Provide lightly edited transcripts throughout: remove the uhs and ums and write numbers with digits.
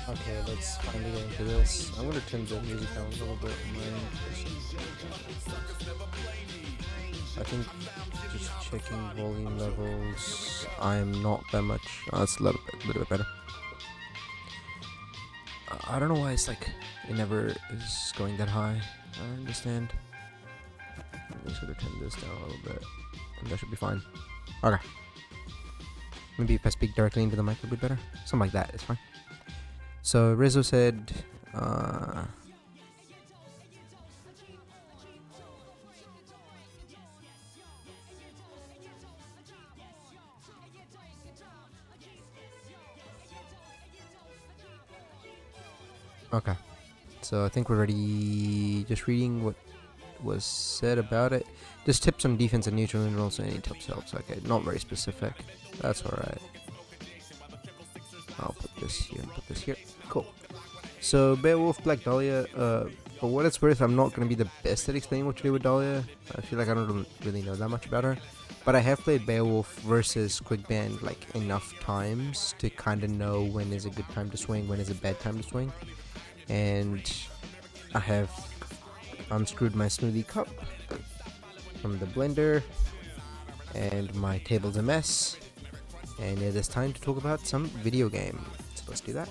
Okay, let's finally get into this. I'm gonna turn the music down a little bit. I think just checking volume levels, I'm not that much. It's a little bit better. I don't know why it's like it never is going that high. I understand. I'm just gonna turn this down a little bit, and that should be fine. Okay. Maybe if I speak directly into the mic, it'll be better. Something like that is fine. So Rizzo said, okay. So I think we're ready. Just reading what was said about it. Just tips on defense and neutral and also any tips helps. Okay, not very specific. That's alright. I'll put this here and put this here. Cool. So Beowulf, Black Dahlia, for what it's worth, I'm not going to be the best at explaining what to do with Dahlia. I feel like I don't really know that much about her. But I have played Beowulf versus Quickband like enough times to kind of know when is a good time to swing, when is a bad time to swing. And I have unscrewed my smoothie cup from the blender, and my table's a mess. And it is time to talk about some video game. So let's do that.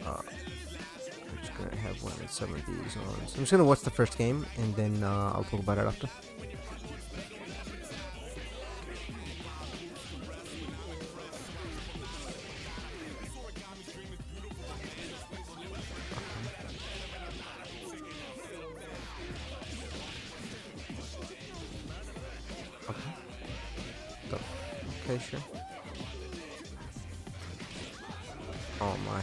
I'm just gonna have one of some of these on. So I'm just gonna watch the first game, and then I'll talk about it after. Okay, sure. Oh my.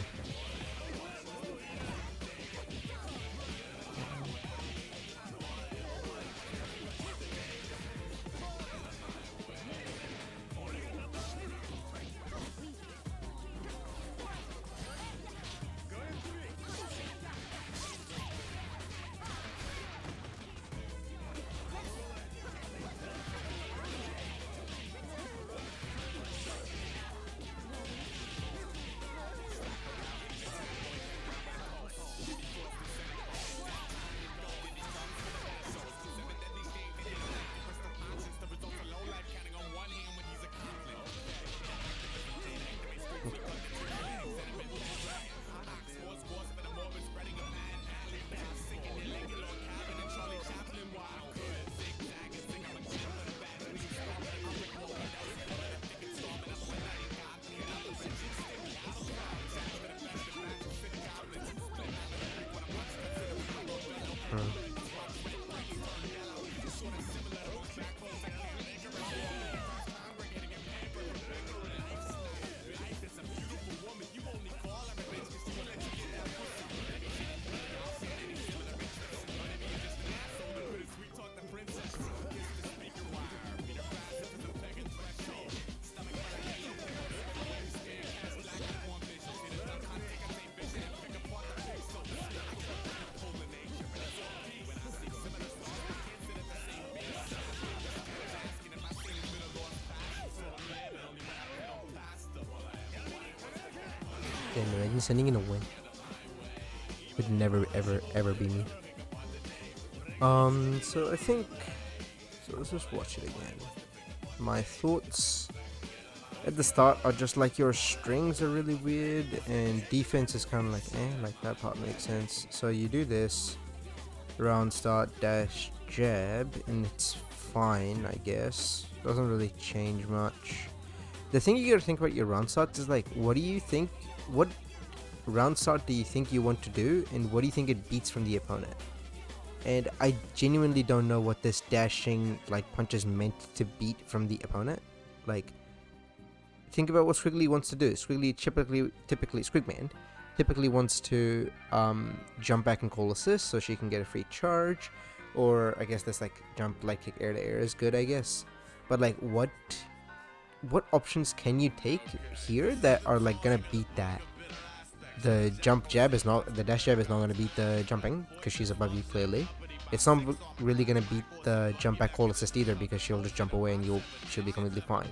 Imagine sending in a win. Would never ever be me. So I think, so let's just watch it again. My thoughts at the start are just like your strings are really weird and defense is kind of like like that part makes sense. So you do this round start dash jab and it's fine, I guess. Doesn't really change much. The thing you gotta think about your round starts is like, what do you think, what round start do you think you want to do, and what do you think it beats from the opponent? And I genuinely don't know what this dashing like punch is meant to beat from the opponent. Like, think about what Squiggly wants to do. Squiggly typically Squigman typically wants to jump back and call assist so she can get a free charge, or I guess this like jump like kick air to air is good, I guess. But like what options can you take here that are like gonna beat that? The jump jab is not, the dash jab is not gonna beat the jumping because she's above you clearly. It's not really gonna beat the jump back call assist either because she'll just jump away and she'll be completely fine.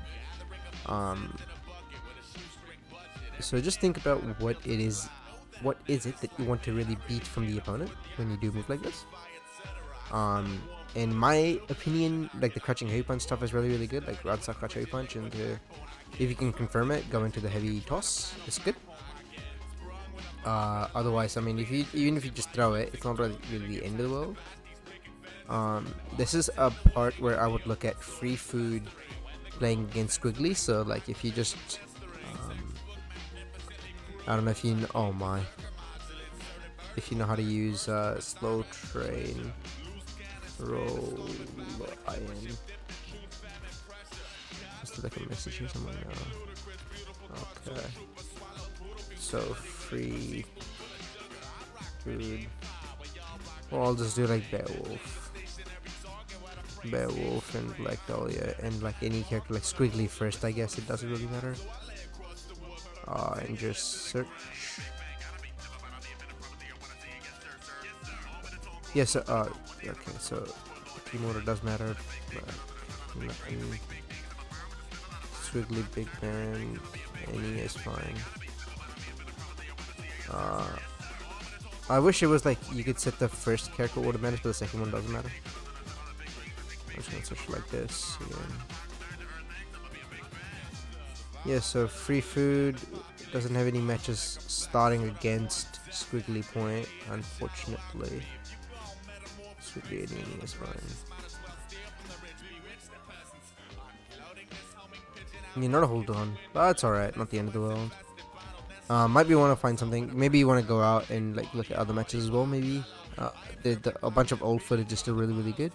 So just think about what is it that you want to really beat from the opponent when you do move like this. In my opinion, like the crouching heavy punch stuff is really good, like rod stock crouch heavy punch, and if you can confirm it, go into the heavy toss. It's good. Otherwise, I mean, even if you just throw it, it's not really the end of the world. This is a part where I would look at free food playing against Squiggly. So like if you just I don't know if you know, oh my, if you know how to use slow train, roll iron. Just like a message here somewhere now. Okay. So free food. Well, I'll just do like Beowulf and Black Dahlia, and like any character like Squiggly first, I guess it doesn't really matter. And just search. Yeah, so okay, so team order does matter, but nothing. Squiggly, Big Bang, any is fine. I wish it was like you could set the first character automatic, but the second one doesn't matter. I'm just gonna search like this again. Yeah, so free food doesn't have any matches starting against Squiggly Point, unfortunately. Squiggly any is fine. You're not a hold on, but it's alright, not the end of the world. Might be want to find something. Maybe you want to go out and like look at other matches as well. Maybe a bunch of old footage is still really good.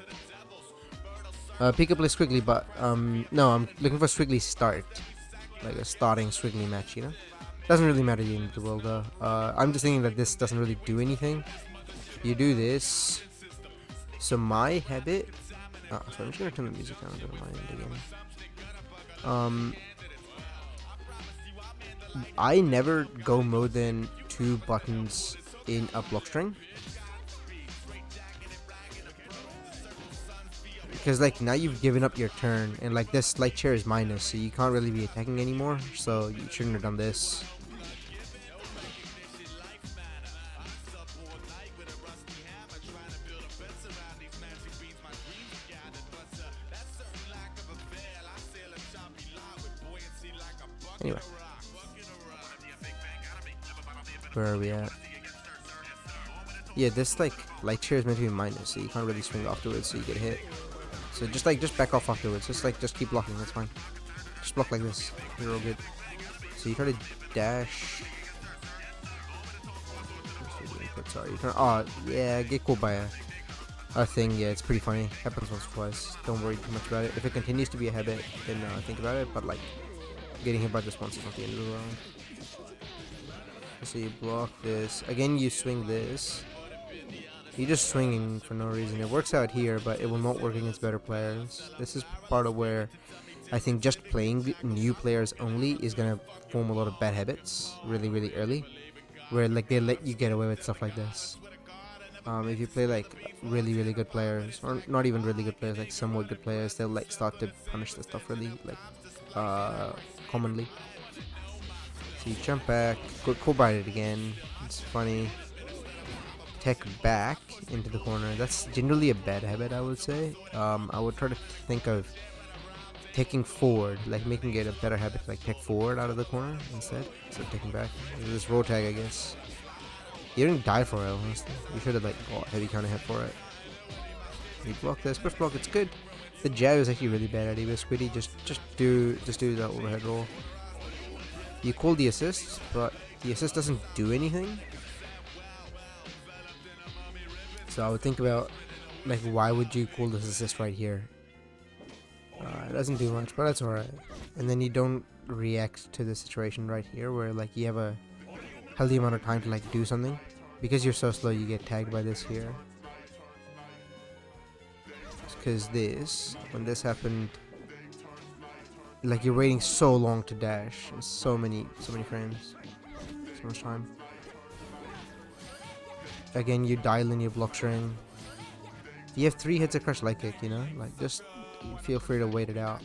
Pick up play Squiggly, but no, I'm looking for Squiggly start, like a starting Squiggly match. You know, doesn't really matter the end of the world though. I'm just thinking that this doesn't really do anything. You do this. So my habit. Sorry, I'm just gonna turn the music down to my end again. I never go more than 2 buttons in a block string, because like now you've given up your turn, and like this light chair is minus, so you can't really be attacking anymore, so you shouldn't have done this. Anyway, where are we at? Yeah, this like light chair is meant to be minus, so you can't really swing afterwards, so you get hit. So just back off afterwards. Just keep blocking. That's fine. Just block like this. You're all good. So you try to dash. Sorry. You try. Oh yeah, get caught by a thing. Yeah, it's pretty funny. Happens once or twice. Don't worry too much about it. If it continues to be a habit, then think about it. But like, getting hit by this once is not the end of the world. So you block this. Again, you swing this. You're just swinging for no reason. It works out here, but it will not work against better players. This is part of where I think just playing new players only is going to form a lot of bad habits really early, where like they let you get away with stuff like this. If you play like really good players, or not even really good players, like somewhat good players, they'll like start to punish this stuff really like commonly. So you jump back, go bite it again. It's funny. Tech back into the corner. That's generally a bad habit, I would say. I would try to think of taking forward, like making it a better habit, like tech forward out of the corner instead of taking back. This roll tag, I guess. You didn't die for it, honestly. You should have like got heavy counter hit for it. You block this, push block. It's good. The jab is actually really bad at it. Squiddy, just do the overhead roll. You call the assist, but the assist doesn't do anything. So I would think about, like, why would you call this assist right here? It doesn't do much, but that's alright. And then you don't react to the situation right here, where like you have a healthy amount of time to like do something. Because you're so slow, you get tagged by this here. Because this, when this happened, like you're waiting so long to dash. So many frames. So much time. Again, you dial in your block string. You have 3 hits of crush light kick, you know? Like, just feel free to wait it out.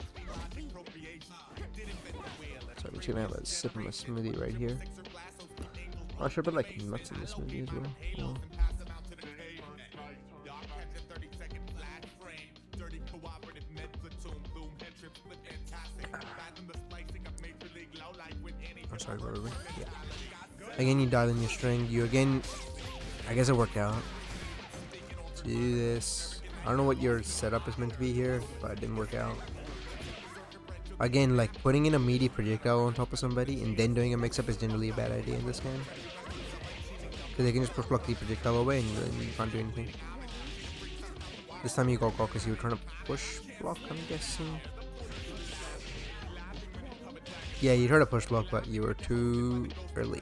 So I'm just gonna have a sip of my smoothie right here. Oh, I should put like nuts in the smoothie as well. Oh. I'm sorry, whatever. Yeah. Again, you dial in your string. You again, I guess it worked out. So you do this. I don't know what your setup is meant to be here, but it didn't work out. Again, like putting in a meaty projectile on top of somebody and then doing a mix-up is generally a bad idea in this game. Because they can just push block the projectile away and then you can't do anything. This time you got caught because you were trying to push block, I'm guessing. Yeah, you tried to push block, but you were too early.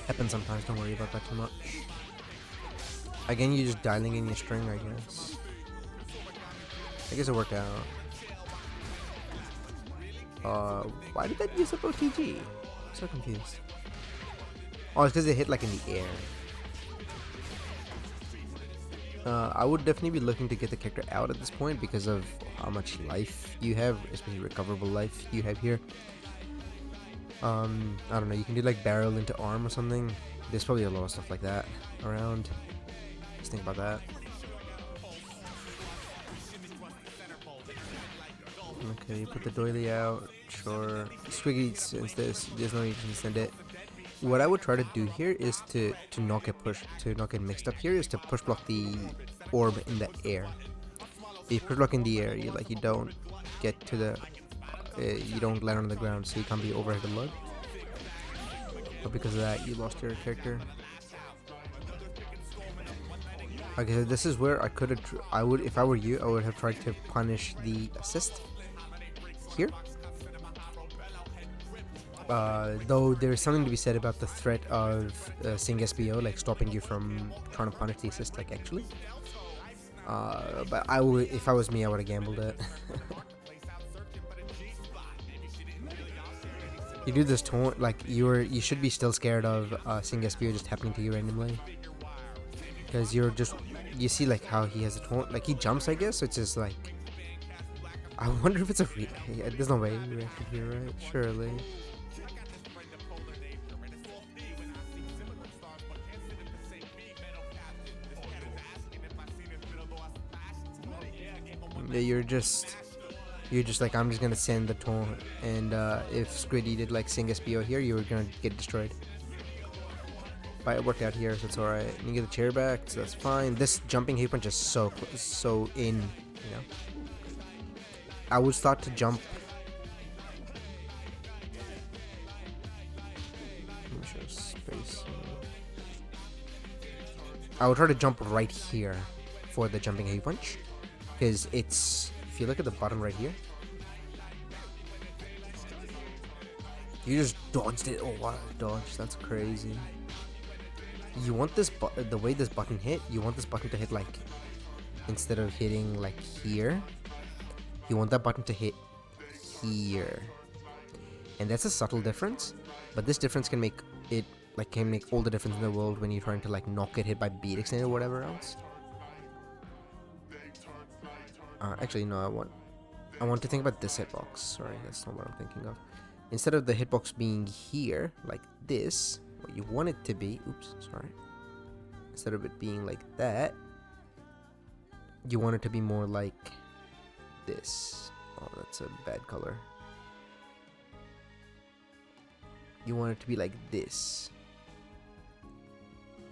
Happens sometimes, don't worry about that too much. Again, you're just dialing in your string, I guess. I guess it worked out. Why did that use up OTG? I'm so confused. Oh, it's because it hit like in the air. I would definitely be looking to get the character out at this point because of how much life you have, especially recoverable life you have here. I don't know, you can do like barrel into arm or something. There's probably a lot of stuff like that around. Just think about that. Okay, you put the doily out, sure. Squiggy sends this, there's no need to send it. What I would try to do here is to not get mixed up here, is to push block the orb in the air. If you push block in the air, you don't get to the, you don't land on the ground, so you can't be overhead lug. But because of that, you lost your character. Okay, this is where I could have, if I were you, I would have tried to punish the assist here. Though there's something to be said about the threat of Sing SBO, like stopping you from trying to punish the assist, like actually. But I would, if I was me, I would have gambled it. You do this taunt, like you should be still scared of Sing SBO just happening to you randomly, because you see like how he has a taunt, like he jumps, I guess, so it's just like, I wonder if it's a yeah, there's no way you reacted here, right? Surely. You're just like, I'm just gonna send the taunt, and if Squiddy did like Sing SBO here, you were gonna get destroyed. But it worked out here, so it's alright. You get the chair back, so that's fine. This jumping hate punch is so in, you know. I would start to jump. Let me show space. I would try to jump right here for the jumping hate punch, because it's, if you look at the bottom right here, you just dodged it. Oh, what a dodge! That's crazy. You want this the way this button hit, you want this button to hit like, instead of hitting like here, you want that button to hit here. And that's a subtle difference, but this difference can make it, like, can make all the difference in the world when you're trying to like not get hit by beat extend or whatever else. Actually no, I want to think about this hitbox. Sorry, that's not what I'm thinking of. Instead of the hitbox being here like this, what you want it to be, oops, sorry, instead of it being like that, you want it to be more like this. Oh, that's a bad color. You want it to be like this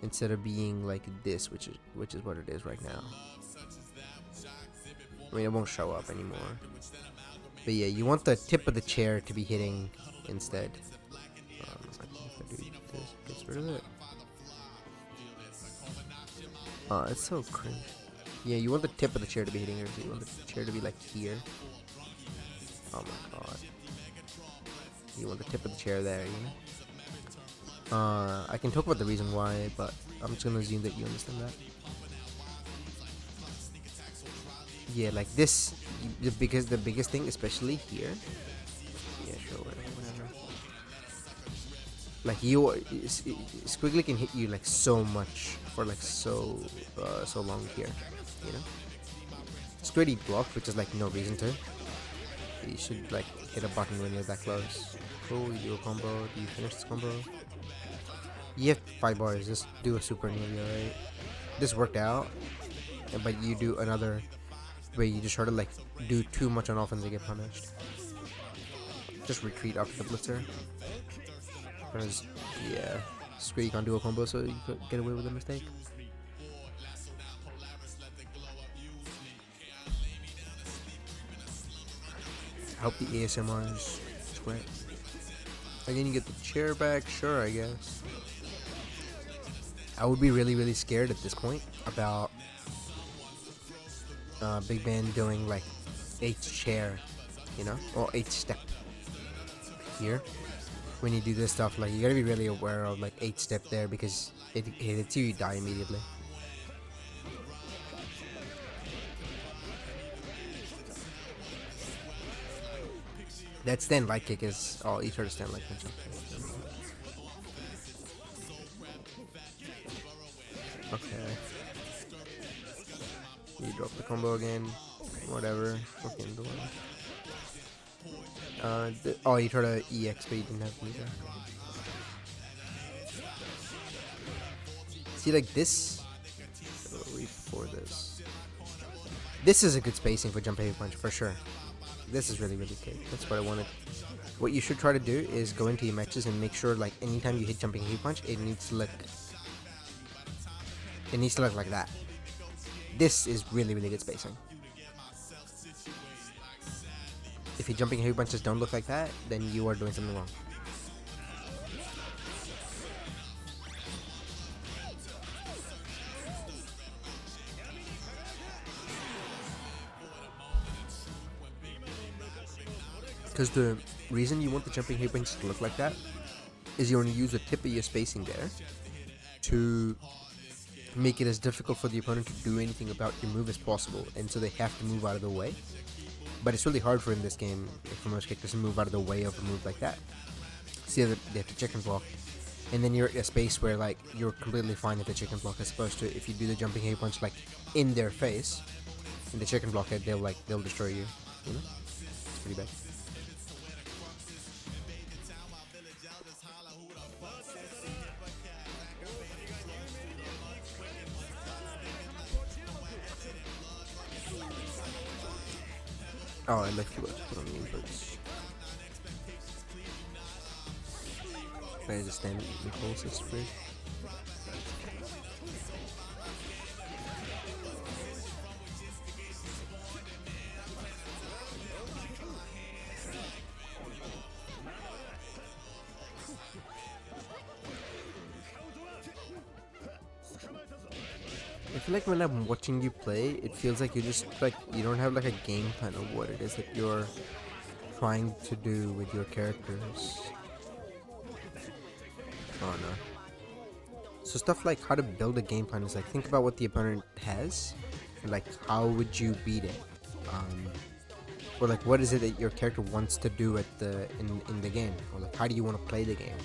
instead of being like this, which is what it is right now. I mean, it won't show up anymore. But yeah, you want the tip of the chair to be hitting instead. I think if I do this, it gets rid of it. Oh, it's so cringe. Yeah, you want the tip of the chair to be hitting here, so you want the chair to be like here. Oh my god. You want the tip of the chair there, you know. I can talk about the reason why, but I'm just gonna assume that you understand that. Yeah, like this, the biggest thing, especially here. Yeah, sure, whatever. Like Squiggly can hit you like so much for like so long here, you know. Squiddy blocked, which is like no reason to. You should like hit a button when you're that close. Cool, you do a combo. Do you finish this combo? You have 5 bars. Just do a super nearly, alright? This worked out, but you do another where you just try to like do too much on offense and get punished. Just retreat after the blitzer. Because yeah, Squiddy can't do a combo, so you could get away with a mistake. I hope the ASMR is great. Again, you get the chair back, sure, I guess. I would be really scared at this point about Big Ben doing like 8th chair, you know, or 8th step here. When you do this stuff, like you gotta be really aware of like 8th step there because it hits you, you die immediately. That stand light kick is you try to stand light kick. Okay. You drop the combo again. Whatever. Okay, do it. You try to EX, but you didn't have either. See, like this. For this. This is a good spacing for jump heavy punch for sure. This is really good. That's what I wanted. What you should try to do is go into your matches and make sure, like, anytime you hit jumping heavy punch, it needs to look like that. This is really good spacing. If your jumping heavy punches don't look like that, then you are doing something wrong. Because the reason you want the jumping heavy punches to look like that is you want to use the tip of your spacing there to make it as difficult for the opponent to do anything about your move as possible, and so they have to move out of the way. But it's really hard for in this game for most characters to move out of the way of a move like that. See, they have to chicken block, and then you're at a space where like you're completely fine at the chicken block, as opposed to if you do the jumping heavy punch like in their face, in the chicken block, they'll destroy you. You know, it's pretty bad. Oh, I left you put on the inputs. There's a standard impulse, it's free. I feel like when I'm watching you play, it feels like you just like you don't have like a game plan of what it is that you're trying to do with your characters. Oh no. So stuff like how to build a game plan is like think about what the opponent has, and like how would you beat it, or like what is it that your character wants to do at in the game, or like how do you want to play the game.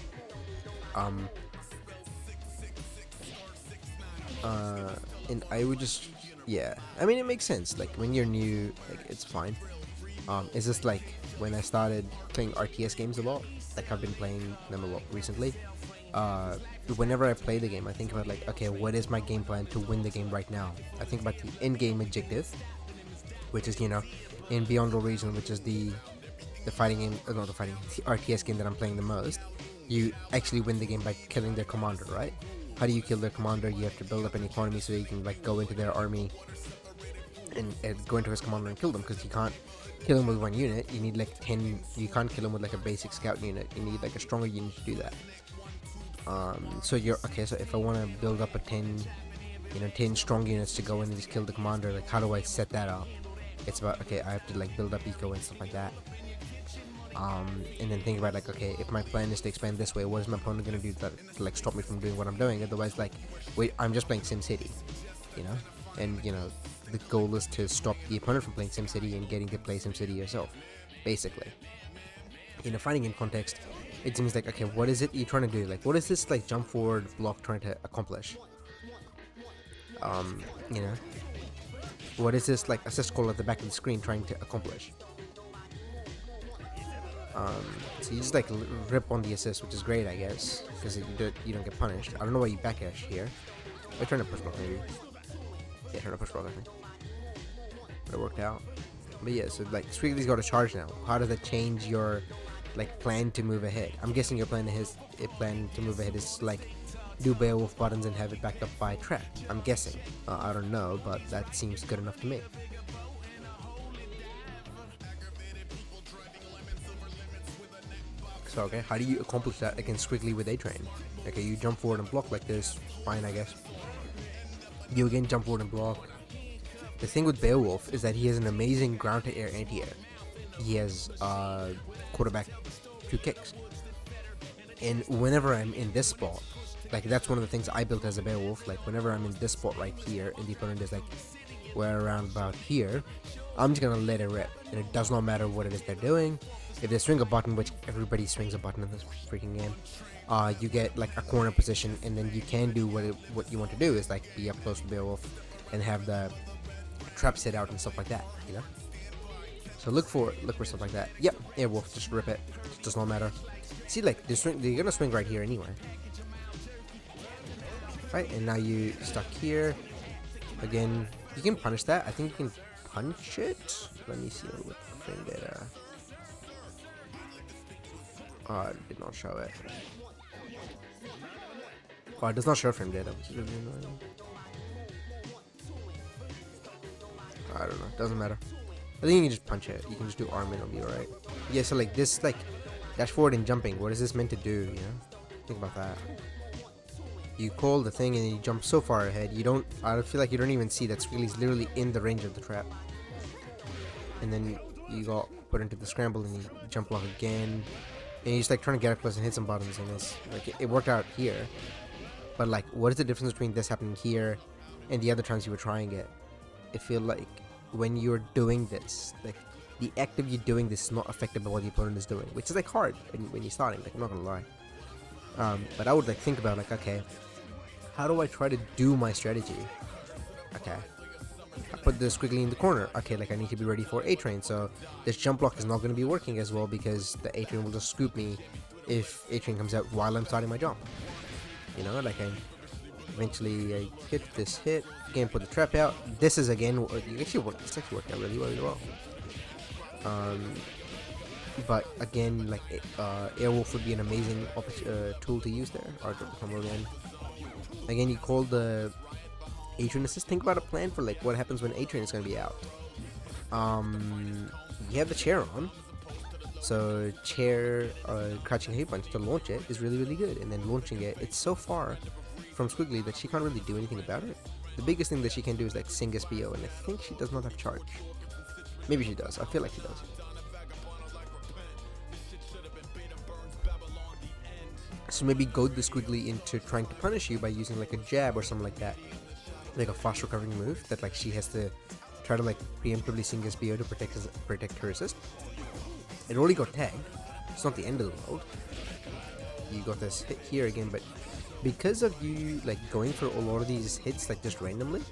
And I would just, yeah, I mean it makes sense, like when you're new, like it's fine. It's just like when I started playing RTS games a lot, like I've been playing them a lot recently, whenever I play the game I think about like, okay, what is my game plan to win the game right now. I think about the end game objective, which is, you know, in Beyond All Reason, which is the fighting game, not the fighting, the RTS game that I'm playing the most. You actually win the game by killing their commander, right? How do you kill their commander? You have to build up an economy so you can like go into their army and go into his commander and kill them, because you can't kill him with one unit. You need like 10. You can't kill him with like a basic scout unit. You need like a stronger unit to do that. So you're okay. So if I want to build up a 10 strong units to go in and just kill the commander, like how do I set that up? It's about, okay, I have to like build up eco and stuff like that. And then think about like, okay, if my plan is to expand this way, what is my opponent gonna do to like stop me from doing what I'm doing? Otherwise, like, wait, I'm just playing SimCity, you know, and you know, the goal is to stop the opponent from playing SimCity and getting to play SimCity yourself, basically. In a fighting game context, it seems like, okay, what is it you're trying to do? Like, what is this like jump forward block trying to accomplish? You know, what is this like assist call at the back of the screen trying to accomplish? So you just like rip on the assist, which is great, I guess, because you don't get punished. I don't know why you back ash here. We're trying to push block maybe. Yeah, trying to push block, I think. But it worked out. But yeah, so like Squiggly's got a charge now. How does that change your like plan to move ahead? I'm guessing your plan to move ahead is like do Beowulf buttons and have it backed up by a trap. I'm guessing. I don't know, but that seems good enough to me. So, okay, how do you accomplish that against Squiggly with A-Train? Okay, you jump forward and block like this, fine, I guess. You again jump forward and block. The thing with Beowulf is that he has an amazing ground-to-air anti-air. He has quarterback 2 kicks. And whenever I'm in this spot, like that's one of the things I built as a Beowulf, like whenever I'm in this spot right here, and the opponent is like, we're around about here, I'm just gonna let it rip. And it does not matter what it is they're doing. If they swing a button, which everybody swings a button in this freaking game, you get like a corner position, and then you can do what you want to do is like be up close to Beowulf and have the trap set out and stuff like that, you know. So look for stuff like that. Yep, Airwolf, just rip it. It does not matter. See, like they're gonna swing right here anyway, right? And now you stuck here. Again, you can punish that. I think you can punch it. Let me see what frame data. Oh, it did not show it. Oh, it does not show frame data, which is really annoying. I don't know. Doesn't matter. I think you can just punch it. You can just do arm and it'll be alright. Yeah, so like this, like dash forward and jumping. What is this meant to do? You know, think about that. You call the thing and then you jump so far ahead. You don't. I feel like you don't even see that Squiggly's literally in the range of the trap. And then you got put into the scramble and you jump block again. And you're just like trying to get up close and hit some buttons, and it's like it worked out here. But like, what is the difference between this happening here and the other times you were trying it? I feel like when you're doing this, like the act of you doing this is not affected by what the opponent is doing, which is like hard when you're starting. Like I'm not gonna lie. But I would like think about like, okay, how do I try to do my strategy? Okay. I put the Squiggly in the corner. Okay, like I need to be ready for A-Train, so this jump block is not going to be working as well because the A-Train will just scoop me if A-Train comes out while I'm starting my jump. You know, like eventually I hit this hit, again put the trap out. This is again, this actually worked out really well. But again, like Airwolf would be an amazing tool to use there. Or drop the combo again. Again, you call the A-Train assist. Think about a plan for like what happens when A-Train is going to be out. You have the chair on, so chair crouching heavy punch to launch it is really good, and then launching it, it's so far from Squiggly that she can't really do anything about it. The biggest thing that she can do is like sing SBO, and I think she does not have charge. Maybe she does. I feel like she does. So maybe goad the Squiggly into trying to punish you by using like a jab or something like that. Like a fast recovering move that like she has to try to like preemptively sing SBO to protect her assist. It already got tagged. It's not the end of the world. You got this hit here again, but because of you like going for a lot of these hits like just randomly,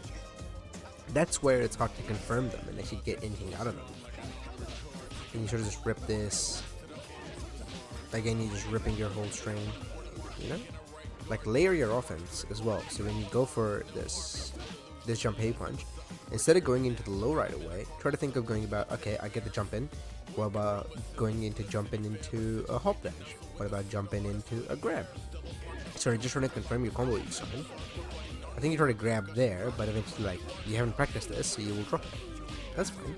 that's where it's hard to confirm them and actually get anything out of them. And you sort of just rip this. Again, you're just ripping your whole string, you know? Like layer your offense as well. So when you go for this jump heavy punch, instead of going into the low right away, try to think of going about, okay, I get the jump in. What about going into jumping into a hop dash? What about jumping into a grab? Sorry, just trying to confirm your combo each time. I think you try to grab there, but eventually like you haven't practiced this, so you will drop it. That's fine.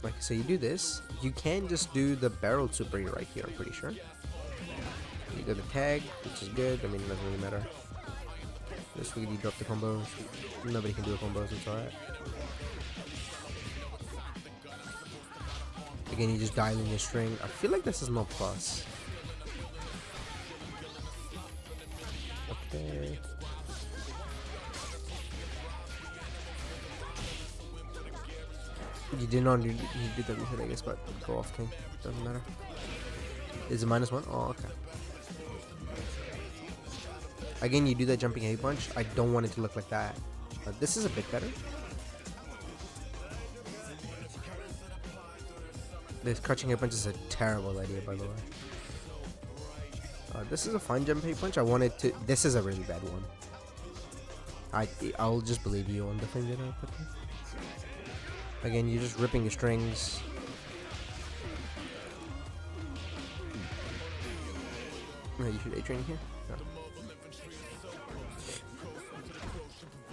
Like, so you do this, you can just do the barrel super right here, I'm pretty sure. You go the tag, which is good, I mean, it doesn't really matter. This way you drop the combos, nobody can do a combos, it's alright. Again, you just dial in your string. I feel like this is no plus. Okay. You did not need to do that reset, I guess, but go off king. Doesn't matter. Is it -1? Oh, okay. Again, you do that jumping heavy punch. I don't want it to look like that. But this is a bit better. This crouching heavy punch is a terrible idea, by the way. This is a fine jump heavy punch. I wanted to. This is a really bad one. I'll just believe you on the thing that I put there. Again, you're just ripping your strings. No, you should A-train here. No.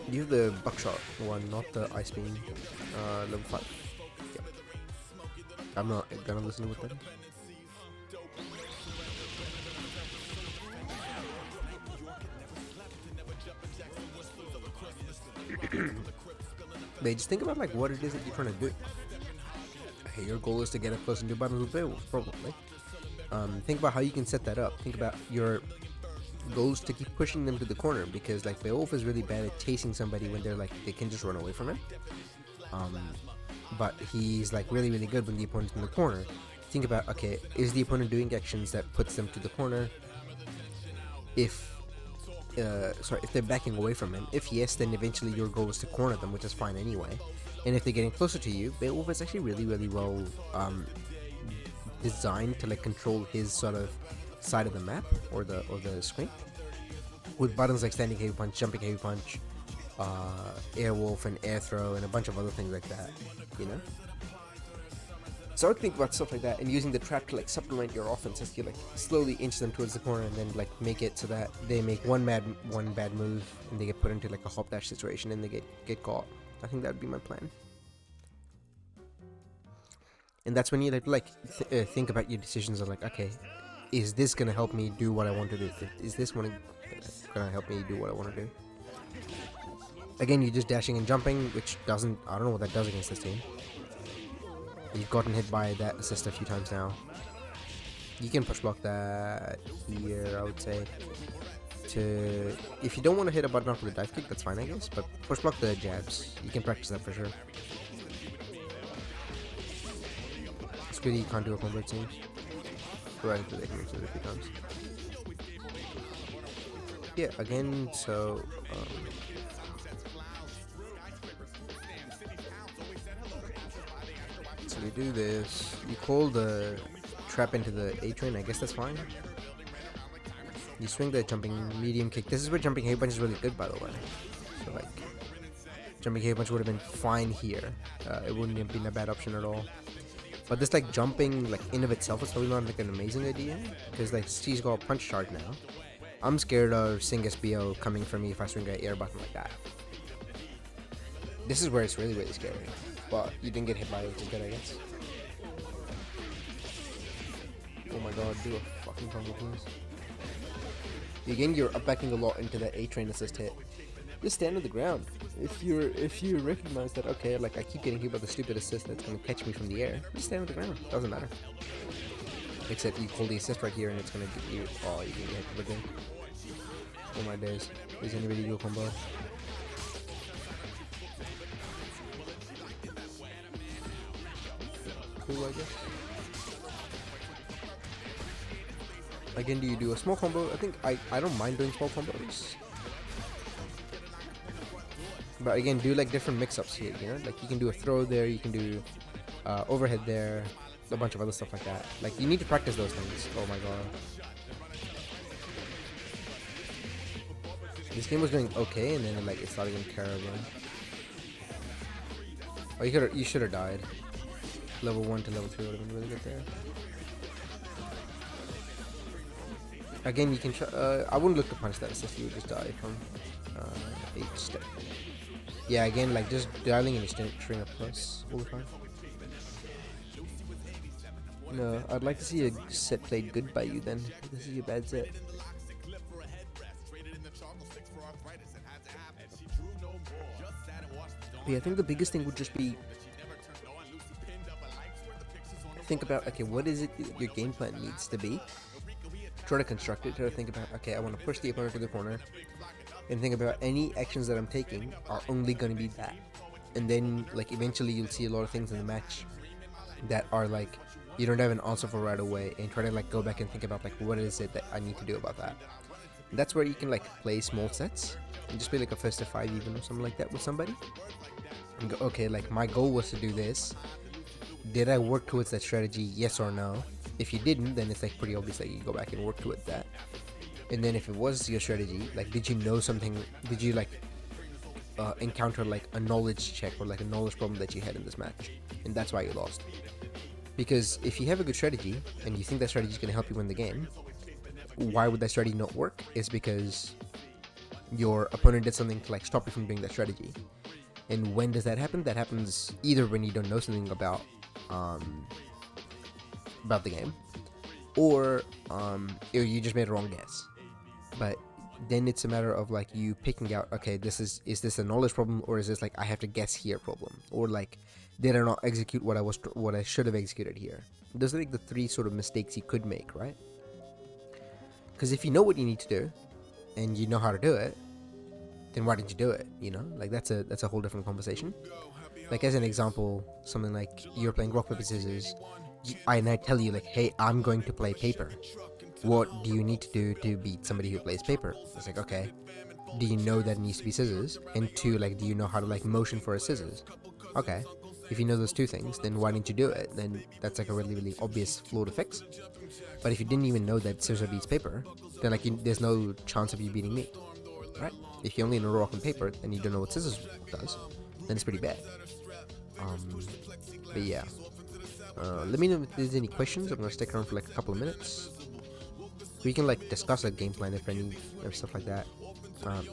You have the buckshot one, not the ice beam. Level 5. Yep. I'm not gonna listen to what that is. But just think about like what it is that you're trying to do. Okay, your goal is to get up close and do buttons with Beowulf, probably. Think about how you can set that up. Think about your goals to keep pushing them to the corner, because like Beowulf is really bad at chasing somebody when they're like they can just run away from him. But he's like really good when the opponent's in the corner. Think about, okay, is the opponent doing actions that puts them to the corner? If they're backing away from him. If yes, then eventually your goal is to corner them, which is fine anyway. And if they're getting closer to you, Beowulf is actually really well designed to like control his sort of side of the map or the screen with buttons like standing heavy punch, jumping heavy punch, airwolf and air throw, and a bunch of other things like that. You know. So I would think about stuff like that and using the trap to like supplement your offense as you like slowly inch them towards the corner and then like make it so that they make one bad move and they get put into like a hop dash situation and they get caught. I think that would be my plan. And that's when you think about your decisions of like, okay, is this gonna help me do what I want to do? Is this one gonna help me do what I want to do? Again, you're just dashing and jumping, which doesn't, I don't know what that does against this team. You've gotten hit by that assist a few times now. You can push block that here, I would say. If you don't want to hit a button off with a dive kick, that's fine, I guess. But push block the jabs. You can practice that for sure. It's good you can't do a combo, it seems. Right, they can mix it a few times. Yeah, again, so you do this, you call the trap into the A-train, I guess that's fine. You swing the jumping medium kick. This is where jumping heavy punch is really good, by the way. So like, jumping heavy punch would have been fine here. It wouldn't have been a bad option at all. But this like jumping like in of itself is probably not like an amazing idea, because like she's got a punch charge now. I'm scared of Singus BO coming for me if I swing an air button like that. This is where it's really scary. But you didn't get hit by it, which is good, I guess. Oh my god, do a fucking combo, please. Again, you're uppacking a lot into that A-train assist hit. Just stand on the ground. If you recognize that, okay, like I keep getting hit by the stupid assist that's gonna catch me from the air, just stand on the ground. Doesn't matter. Except you call the assist right here and it's gonna get you. Oh, you can get hit again. Oh my days. Does anybody do a combo? Cool, I guess. Again, do you do a small combo? I think I don't mind doing small combos. But again, do like different mix-ups here, you know? Like you can do a throw there, you can do overhead there, a bunch of other stuff like that. Like you need to practice those things. Oh my god. This game was going okay and then like it started getting terrible. Oh, you should have died. Level 1 to level 3 would have been really good there. Again, you can try, I wouldn't look to punch that assist, you would just die from each step. Yeah, again, like just dialing in your string up close all the time. No, I'd like to see a set played good by you then. This is your bad set. But yeah, I think the biggest thing would just be think about, okay, what is it your game plan needs to be. Try to construct it. Try to think about, okay, I want to push the opponent to the corner, and think about any actions that I'm taking are only going to be that. And then, like, eventually you'll see a lot of things in the match that are like you don't have an answer for right away, and try to like go back and think about like what is it that I need to do about that. And that's where you can like play small sets and just play like a first to 5 even or something like that with somebody, and go, okay, like my goal was to do this. Did I work towards that strategy? Yes or no? If you didn't, then it's like pretty obvious that you go back and work towards that. And then if it was your strategy, like did you know something? Did you like encounter like a knowledge check or like a knowledge problem that you had in this match, and that's why you lost? Because if you have a good strategy and you think that strategy is going to help you win the game, why would that strategy not work? Is because your opponent did something to like stop you from doing that strategy. And when does that happen? That happens either when you don't know something about the game, or you just made a wrong guess. But then it's a matter of like you picking out, okay, is this a knowledge problem, or is this like I have to guess here problem, or like did I not execute what I should have executed here? Those are like the 3 sort of mistakes you could make, right? Because if you know what you need to do and you know how to do it, then why didn't you do it? You know, like that's a whole different conversation. Like as an example, something like you're playing rock paper scissors, and I tell you like, hey, I'm going to play paper. What do you need to do to beat somebody who plays paper? It's like, okay, do you know that it needs to be scissors? And 2, like, do you know how to like motion for a scissors? Okay, if you know those 2 things, then why didn't you do it? Then that's like a really, really obvious flaw to fix. But if you didn't even know that scissors beats paper, then like there's no chance of you beating me, right? If you only know rock and paper and you don't know what scissors does, then it's pretty bad. But yeah, let me know if there's any questions. I'm gonna stick around for like a couple of minutes. We can like discuss a game plan if any or stuff like that.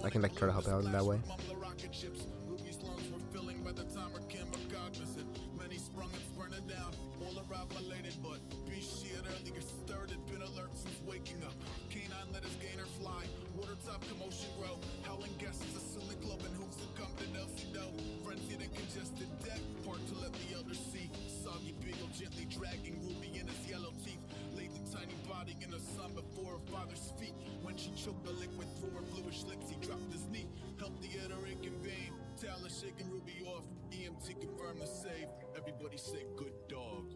I can like try to help out in that way. Shaking Ruby off, EMT confirmed the save. Everybody say good dog.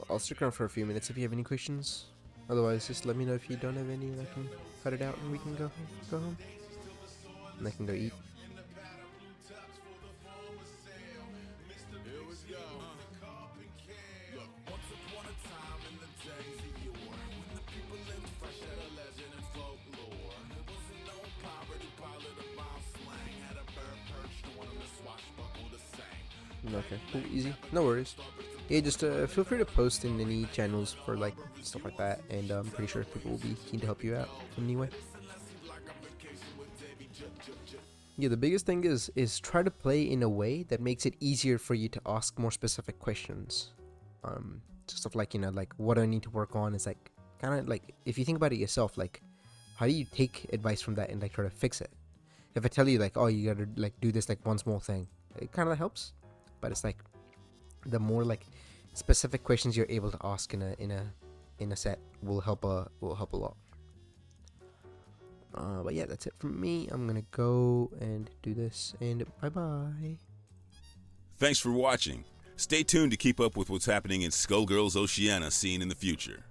I'll stick around for a few minutes if you have any questions. Otherwise, just let me know if you don't have any, and I can cut it out and we can go home. And I can go eat. Okay, cool, easy, no worries. Yeah, just feel free to post in any channels for like stuff like that, and I'm pretty sure people will be keen to help you out in any way. Yeah, the biggest thing is try to play in a way that makes it easier for you to ask more specific questions. Just stuff like, you know, like what do I need to work on? Is like kind of like, if you think about it yourself, like how do you take advice from that and like try to fix it? If I tell you like, oh, you gotta like do this like one small thing, it kind of helps. But it's like the more like specific questions you're able to ask in a set will help a lot. But yeah, that's it from me. I'm gonna go and do this, and bye bye. Thanks for watching. Stay tuned to keep up with what's happening in Skullgirls Oceania scene in the future.